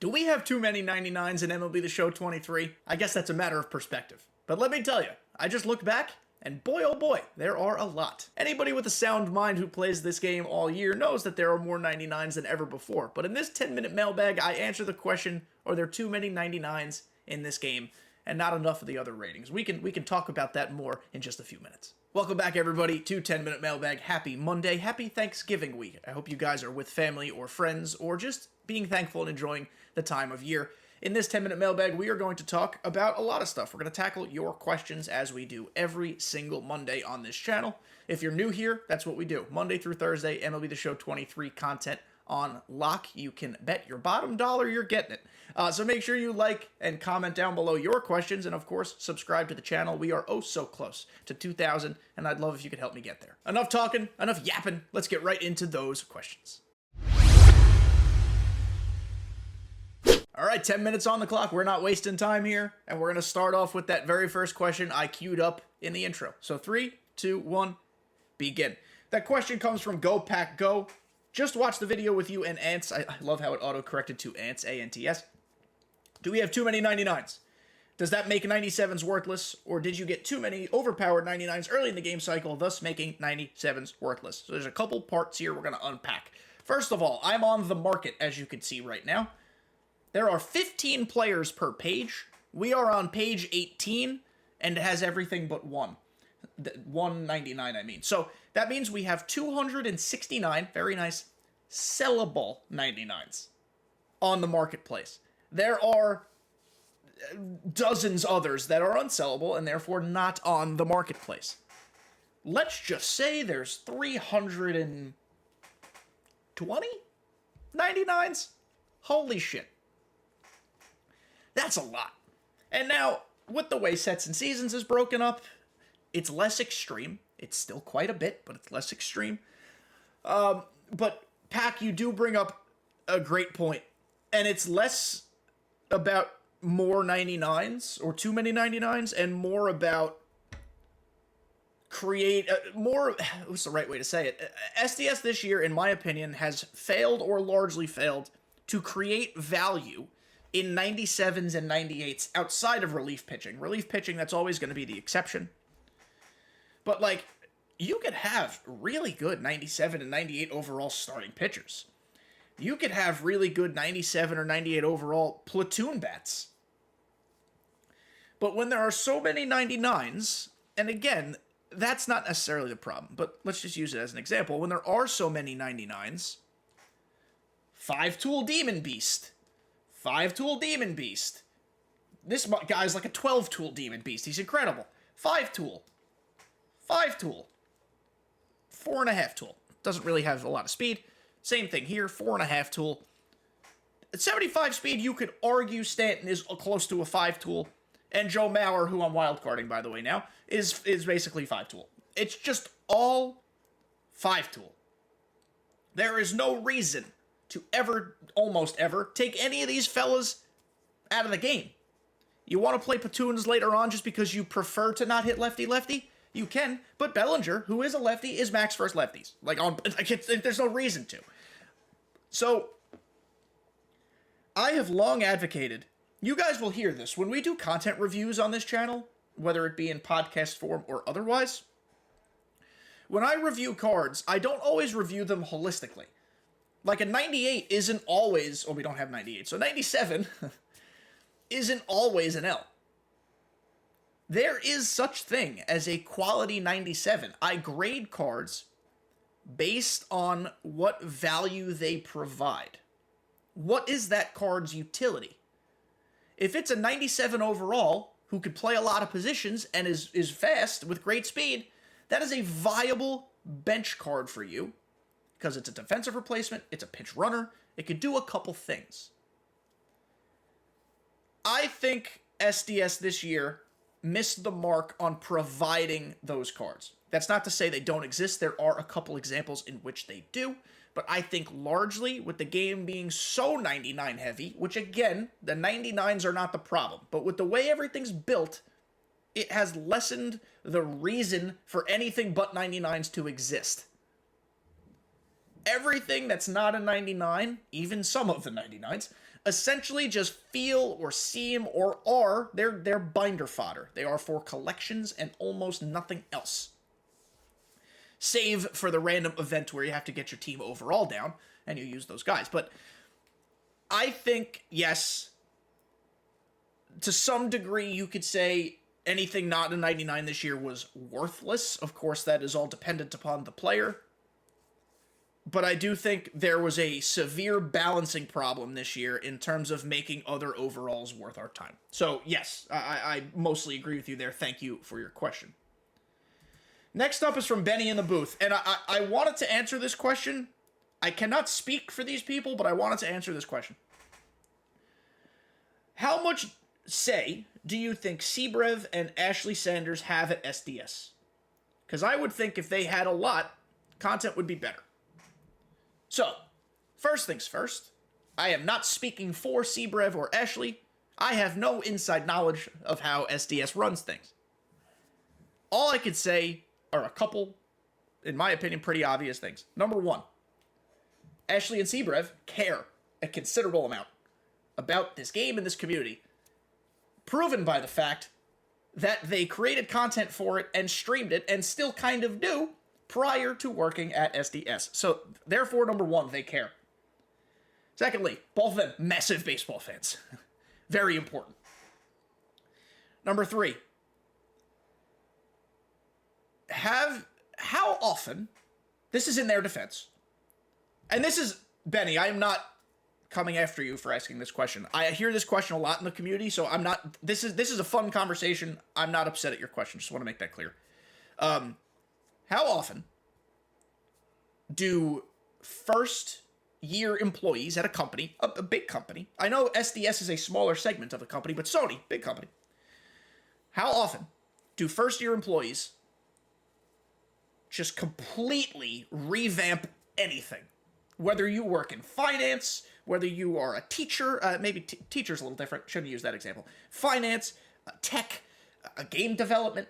Do we have too many 99s in MLB The Show 23? I guess that's a matter of perspective. But let me tell you, I just looked back, and boy oh boy, there are a lot. Anybody with a sound mind who plays this game all year knows that there are more 99s than ever before. But in this 10-minute mailbag, I answer the question, are there too many 99s in this game, and not enough of the other ratings? We can talk about that more in just a few minutes. Welcome back, everybody, to 10-Minute Mailbag. Happy Monday. Happy Thanksgiving week. I hope you guys are with family or friends or just being thankful and enjoying the time of year. In this 10-Minute Mailbag, we are going to talk about a lot of stuff. We're going to tackle your questions as we do every single Monday on this channel. If you're new here, that's what we do. Monday through Thursday, MLB The Show 23 content on lock. You can bet your bottom dollar you're getting it. So make sure you like and comment down below your questions, and of course, subscribe to the channel. We are oh so close to 2,000, and I'd love if you could help me get there. Enough talking, enough yapping. Let's get right into those questions. All right, 10 minutes on the clock. We're not wasting time here, and we're going to start off with that very first question I queued up in the intro. So 3, 2, 1, begin. That question comes from Go Pack Go. Just watched the video with you and Ants. I love how it auto-corrected to Ants, A-N-T-S. Do we have too many 99s? Does that make 97s worthless, or did you get too many overpowered 99s early in the game cycle, thus making 97s worthless? So there's a couple parts here we're going to unpack. First of all, I'm on the market, as you can see right now. There are 15 players per page. We are on page 18, and it has everything but one. 199, I mean. So that means we have 269, very nice, sellable 99s on the marketplace. There are dozens others that are unsellable and therefore not on the marketplace. Let's just say there's 320 99s? Holy shit. That's a lot. And now, with the way Sets and Seasons is broken up, it's less extreme. It's still quite a bit, but it's less extreme. But, Pac, you do bring up a great point. And it's less about more 99s, or too many 99s, and more about what's the right way to say it? SDS this year, in my opinion, has failed or largely failed to create value in 97s and 98s outside of relief pitching. Relief pitching, that's always going to be the exception. But, like, you could have really good 97 and 98 overall starting pitchers. You could have really good 97 or 98 overall platoon bats. But when there are so many 99s, and again, that's not necessarily the problem, but let's just use it as an example. When there are so many 99s, 5-tool Demon Beast. 5-tool Demon Beast. This guy's like a 12-tool Demon Beast. He's incredible. 5-tool. 5-tool. 4.5-tool. Doesn't really have a lot of speed. Same thing here, 4.5-tool. At 75 speed, you could argue Stanton is close to a 5-tool. And Joe Mauer, who I'm wildcarding, by the way, now, is basically 5-tool. It's just all 5-tool. There is no reason to ever, almost ever, take any of these fellas out of the game. You want to play platoons later on just because you prefer to not hit lefty-lefty? You can, but Bellinger, who is a lefty, is max first lefties. There's no reason to. So, I have long advocated, you guys will hear this, when we do content reviews on this channel, whether it be in podcast form or otherwise, when I review cards, I don't always review them holistically. Like a 98 isn't always, we don't have 98, so 97 isn't always an L. There is such thing as a quality 97. I grade cards based on what value they provide. What is that card's utility? If it's a 97 overall, who could play a lot of positions and is fast with great speed, that is a viable bench card for you. Because it's a defensive replacement, it's a pitch runner, it could do a couple things. I think SDS this year missed the mark on providing those cards. That's not to say they don't exist, there are a couple examples in which they do, but I think largely, with the game being so 99 heavy, which again, the 99s are not the problem, but with the way everything's built, it has lessened the reason for anything but 99s to exist. Everything that's not a 99, even some of the 99s, essentially just feel or seem or are, they're binder fodder. They are for collections and almost nothing else. Save for the random event where you have to get your team overall down, and you use those guys. But I think, yes, to some degree, you could say anything not a 99 this year was worthless. Of course, that is all dependent upon the player. But I do think there was a severe balancing problem this year in terms of making other overalls worth our time. So, yes, I mostly agree with you there. Thank you for your question. Next up is from Benny in the booth. And I wanted to answer this question. I cannot speak for these people, but I wanted to answer this question. How much say do you think Seabrev and Ashley Sanders have at SDS? Because I would think if they had a lot, content would be better. So, first things first, I am not speaking for Seabrev or Ashley. I have no inside knowledge of how SDS runs things. All I could say are a couple, in my opinion, pretty obvious things. Number one, Ashley and Seabrev care a considerable amount about this game and this community, proven by the fact that they created content for it and streamed it and still kind of do prior to working at SDS. So, therefore, number one, they care. Secondly, both of them, massive baseball fans. Very important. Number three, how often, this is in their defense, and this is, Benny, I am not coming after you for asking this question. I hear this question a lot in the community, so I'm not, this is a fun conversation. I'm not upset at your question, just want to make that clear. How often do first-year employees at a company, a big company, I know SDS is a smaller segment of the company, but Sony, big company. How often do first-year employees just completely revamp anything? Whether you work in finance, whether you are a teacher, maybe teacher's a little different, shouldn't use that example. Finance, tech, game development,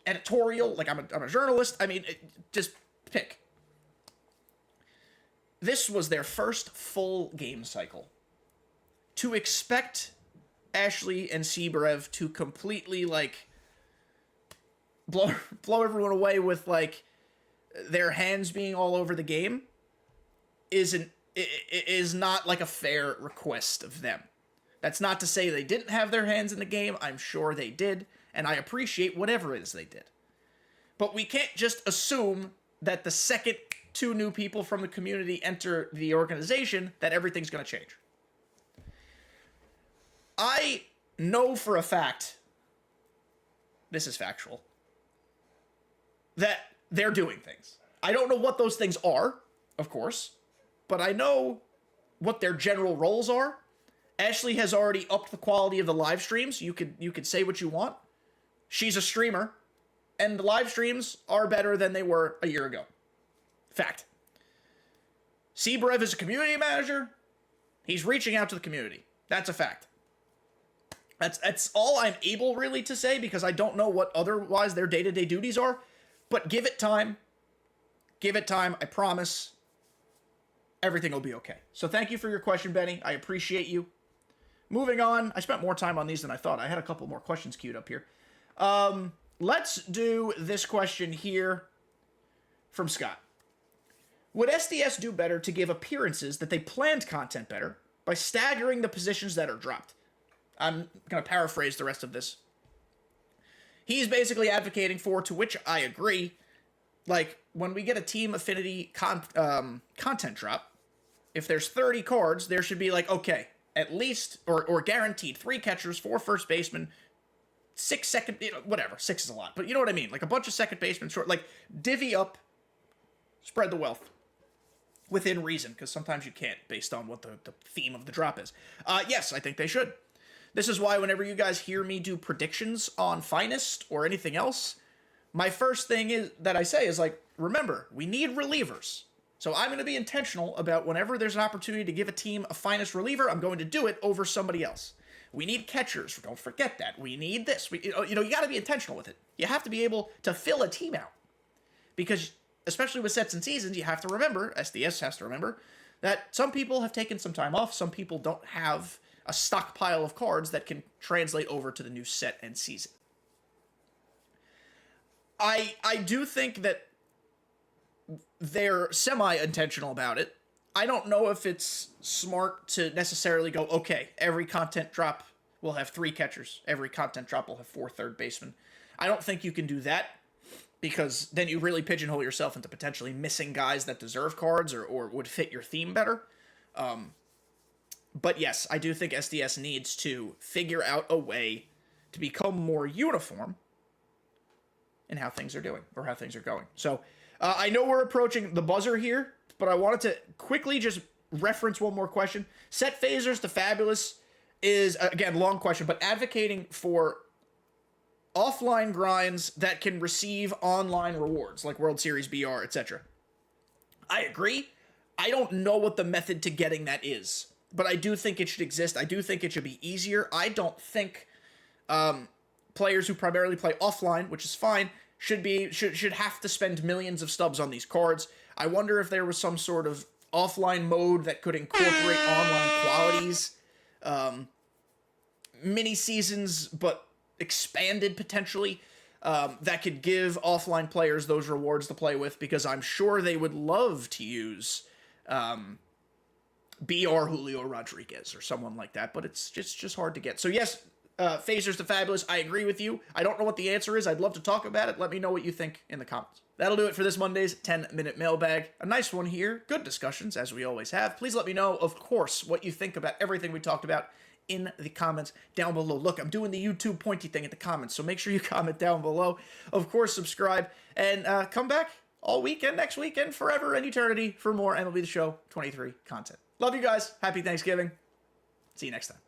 editorial, like I'm a journalist. I mean, just pick. This was their first full game cycle. To expect Ashley and Seabrev to completely, like, blow everyone away with, like, their hands being all over the game is not, like, a fair request of them. That's not to say they didn't have their hands in the game. I'm sure they did, and I appreciate whatever it is they did. But we can't just assume that the second two new people from the community enter the organization that everything's going to change. I know for a fact, this is factual, that they're doing things. I don't know what those things are, of course, but I know what their general roles are. Ashley has already upped the quality of the live streams. You could say what you want. She's a streamer, and the live streams are better than they were a year ago. Fact. Seabrev is a community manager. He's reaching out to the community. That's a fact. That's all I'm able really to say, because I don't know what otherwise their day-to-day duties are. But give it time. Give it time. I promise everything will be okay. So thank you for your question, Benny. I appreciate you. Moving on. I spent more time on these than I thought. I had a couple more questions queued up here. Let's do this question here from Scott. Would SDS do better to give appearances that they planned content better by staggering the positions that are dropped? I'm going to paraphrase the rest of this. He's basically advocating for, to which I agree, like, when we get a team affinity content drop, if there's 30 cards, there should be, like, okay, at least, or guaranteed 3 catchers, 4 first basemen, 6 second, whatever, 6 is a lot, but you know what I mean, like a bunch of second basemen, short, like, divvy up, spread the wealth, within reason, because sometimes you can't, based on what the theme of the drop is. Yes, I think they should. This is why whenever you guys hear me do predictions on Finest or anything else, my first thing is that I say is, like, remember, we need relievers. So I'm going to be intentional about whenever there's an opportunity to give a team a Finest reliever, I'm going to do it over somebody else. We need catchers. Don't forget that. We need this. You got to be intentional with it. You have to be able to fill a team out. Because, especially with sets and seasons, you have to remember, SDS has to remember, that some people have taken some time off. Some people don't have a stockpile of cards that can translate over to the new set and season. I do think that they're semi-intentional about it. I don't know if it's smart to necessarily go, okay, every content drop will have 3 catchers. Every content drop will have 4 third basemen. I don't think you can do that, because then you really pigeonhole yourself into potentially missing guys that deserve cards or would fit your theme better. But yes, I do think SDS needs to figure out a way to become more uniform in how things are doing, or how things are going. So, I know we're approaching the buzzer here, but I wanted to quickly just reference one more question. Set phasers to Fabulous is, again, long question, but advocating for offline grinds that can receive online rewards, like World Series BR, etc. I agree. I don't know what the method to getting that is, but I do think it should exist. I do think it should be easier. I don't think players who primarily play offline, which is fine, should have to spend millions of stubs on these cards. I wonder if there was some sort of offline mode that could incorporate online qualities, mini seasons, but expanded potentially, that could give offline players those rewards to play with, because I'm sure they would love to use BR Julio Rodriguez or someone like that, but it's just hard to get. So yes, phasers to Fabulous, I agree with you. I don't know what the answer is. I'd love to talk about it. Let me know what you think in the comments. That'll do it for this Monday's 10-minute mailbag. A nice one here. Good discussions, as we always have. Please let me know, of course, what you think about everything we talked about in the comments down below. Look, I'm doing the YouTube pointy thing at the comments, so make sure you comment down below. Of course, subscribe, and come back all weekend, next weekend, forever and eternity for more MLB The Show 23 content. Love you guys. Happy Thanksgiving. See you next time.